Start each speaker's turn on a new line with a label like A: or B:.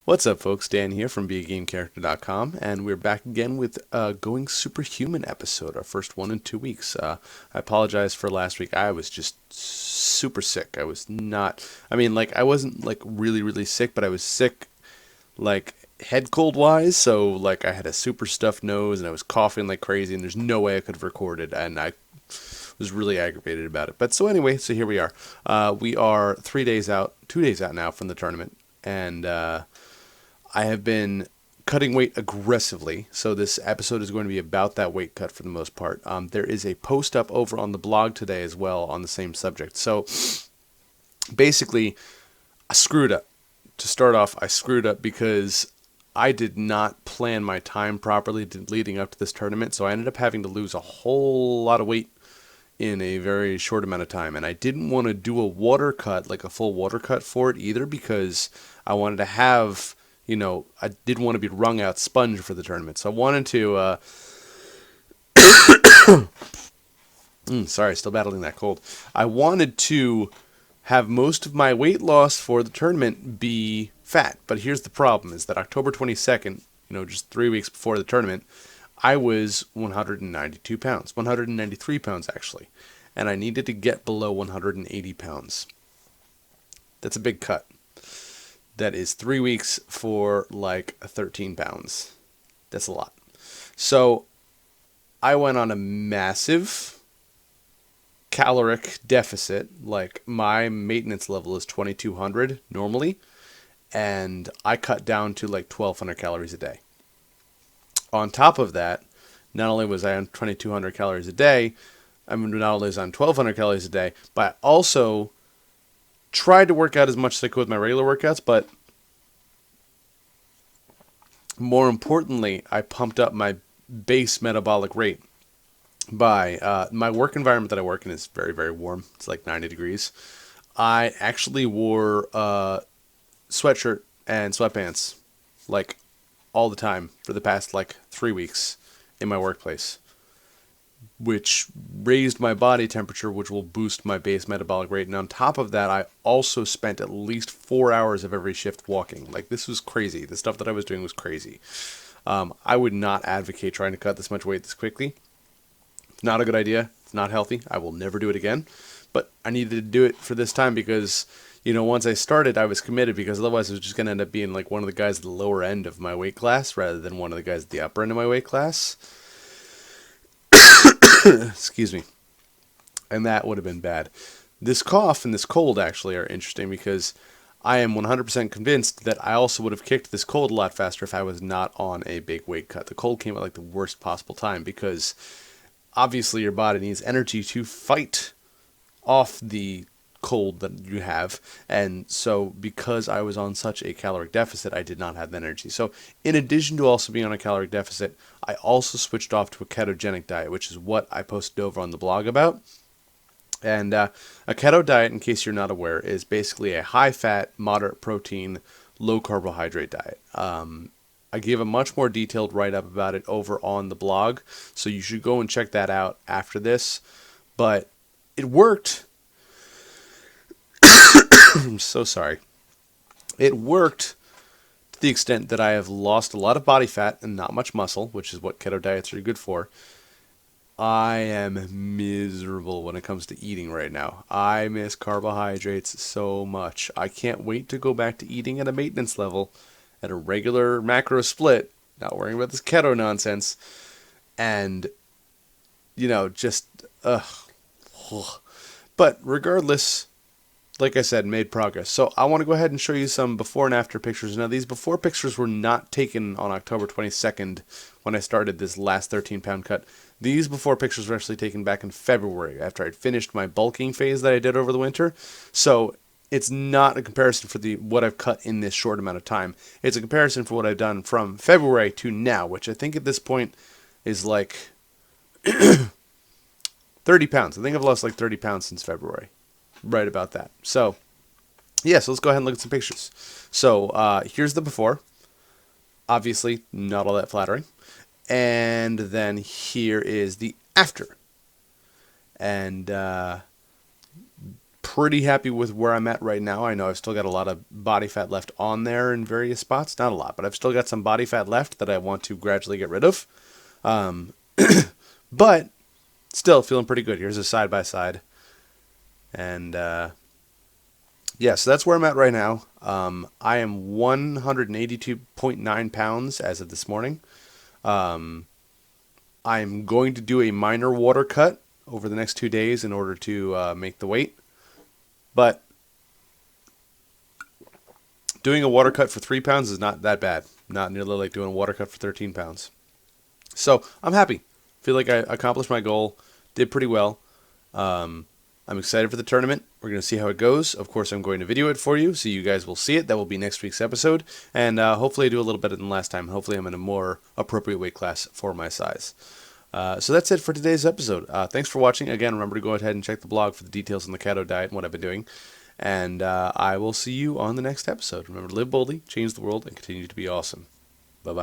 A: What's up, folks? Dan here from BeAGameCharacter.com, and we're back again with Going Superhuman episode, our first one in 2 weeks. I apologize for last week. I was just super sick. I was not, I wasn't like really, really sick, but I was sick, like head cold wise. So, like, I had a super stuffed nose and I was coughing like crazy, and there's no way I could have recorded, and I was really aggravated about it. But so, anyway, so here we are. We are 3 days out, 2 days out now from the tournament, and I have been cutting weight aggressively, so this episode is going to be about that weight cut for the most part. There is a post up over on the blog today as well on the same subject. So basically, I screwed up. To start off, I screwed up because I did not plan my time properly leading up to this tournament, so I ended up having to lose a whole lot of weight in a very short amount of time. And I didn't want to do a water cut, like a full water cut for it either, because I wanted to have, I didn't want to be wrung out sponge for the tournament. So I wanted to, sorry, still battling that cold. I wanted to have most of my weight loss for the tournament be fat. But here's the problem, is that October 22nd, just 3 weeks before the tournament, I was 192 pounds, 193 pounds actually. And I needed to get below 180 pounds. That's a big cut. That is 3 weeks for like 13 pounds. That's a lot. So I went on a massive caloric deficit. Like, my maintenance level is 2200 normally, and I cut down to like 1200 calories a day. On top of that, not only was I on 2200 calories a day, not only was I on 1200 calories a day, but I also tried to work out as much as I could with my regular workouts, but more importantly, I pumped up my base metabolic rate by my work environment that I work in is very, very warm. It's like 90 degrees. I actually wore a sweatshirt and sweatpants like all the time for the past like 3 weeks in my workplace, which raised my body temperature, which will boost my base metabolic rate. And on top of that, I also spent at least 4 hours of every shift walking. Like, this was crazy. The stuff that I was doing was crazy. I would not advocate trying to cut this much weight this quickly. It's not a good idea. It's not healthy. I will never do it again. But I needed to do it for this time because, once I started, I was committed, because otherwise I was just going to end up being like one of the guys at the lower end of my weight class rather than one of the guys at the upper end of my weight class. Excuse me. And that would have been bad. This cough and this cold actually are interesting because I am 100% convinced that I also would have kicked this cold a lot faster if I was not on a big weight cut. The cold came at like the worst possible time because obviously your body needs energy to fight off the cold that you have, and so because I was on such a caloric deficit, I did not have the energy. So in addition to also being on a caloric deficit, I also switched off to a ketogenic diet, which is what I posted over on the blog about. And a keto diet, in case you're not aware, is basically a high fat, moderate protein, low carbohydrate diet. I gave a much more detailed write-up about it over on the blog, so you should go and check that out after this. But it worked. I'm so sorry. It worked to the extent that I have lost a lot of body fat and not much muscle, which is what keto diets are good for. I am miserable when it comes to eating right now. I miss carbohydrates so much. I can't wait to go back to eating at a maintenance level, at a regular macro split, not worrying about this keto nonsense, and, just, ugh. But regardless, like I said, made progress. So I want to go ahead and show you some before and after pictures. Now, these before pictures were not taken on October 22nd when I started this last 13-pound cut. These before pictures were actually taken back in February after I'd finished my bulking phase that I did over the winter. So it's not a comparison for what I've cut in this short amount of time. It's a comparison for what I've done from February to now, which I think at this point is like 30 pounds. I think I've lost like 30 pounds since February. Right about that. So, yeah, so let's go ahead and look at some pictures. So, here's the before. Obviously, not all that flattering. And then here is the after. And pretty happy with where I'm at right now. I know I've still got a lot of body fat left on there in various spots. Not a lot, but I've still got some body fat left that I want to gradually get rid of. But still feeling pretty good. Here's a side by side. And yeah, so that's where I'm at right now. I am 182.9 pounds as of this morning. I'm going to do a minor water cut over the next 2 days in order to make the weight. But doing a water cut for 3 pounds is not that bad. Not nearly like doing a water cut for 13 pounds. So I'm happy. Feel like I accomplished my goal. Did pretty well. I'm excited for the tournament. We're going to see how it goes. Of course, I'm going to video it for you, so you guys will see it. That will be next week's episode. And hopefully I do a little better than last time. Hopefully I'm in a more appropriate weight class for my size. So that's it for today's episode. Thanks for watching. Again, remember to go ahead and check the blog for the details on the Keto Diet and what I've been doing. And I will see you on the next episode. Remember to live boldly, change the world, and continue to be awesome. Bye-bye.